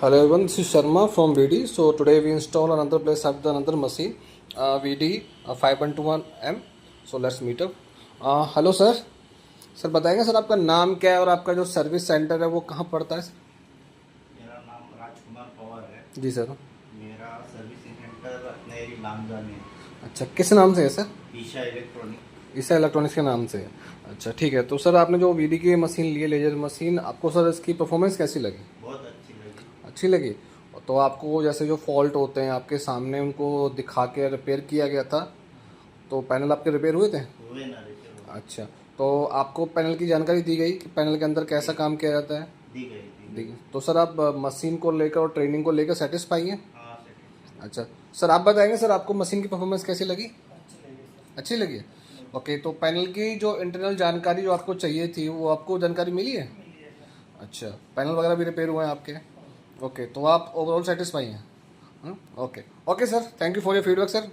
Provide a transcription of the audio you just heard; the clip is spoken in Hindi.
Hello everyone, this is Sharma from VD. So today we install another place of the another machine, VD512M. So let's meet up. Hello sir. Sir बताएंगे सर आपका नाम क्या है और आपका जो सर्विस सेंटर है वो कहाँ पड़ता है सर? मेरा नाम राजकुमार पवार है। जी सर। मेरा सर्विसिंग सेंटर रत्नेरी लांजा में। अच्छा, किस नाम से है सर? ईशा इलेक्ट्रॉनिक। ईसा इलेक्ट्रॉनिक्स के नाम से है। अच्छा ठीक है, तो सर आपने जो वीडी की मशीन ली है, लेजर मशीन, आपको सर इसकी परफॉर्मेंस कैसी लगी? बहुत अच्छी लगी। अच्छी लगी। तो आपको जैसे जो फॉल्ट होते हैं आपके सामने उनको दिखा के रिपेयर किया गया था, तो पैनल आपके रिपेयर हुए थे? हुए ना रिपेयर। अच्छा, तो आपको पैनल की जानकारी दी गई कि पैनल के अंदर कैसा काम किया जाता है? दी गई दी गई। तो सर आप मशीन को लेकर और ट्रेनिंग को लेकर सेटिस्फाई हैं? हाँ सेटिस्फाई। अच्छा सर, आप बताएंगे सर आपको मशीन की परफॉर्मेंस कैसी लगी? अच्छी लगी है। ओके, तो पैनल की जो इंटरनल जानकारी जो आपको चाहिए थी वो आपको जानकारी मिली है? अच्छा, पैनल वगैरह भी रिपेयर हुए हैं आपके? ओके, तो आप ओवरऑल सेटिस्फाई हैं? Okay okay sir, thank you for your feedback sir.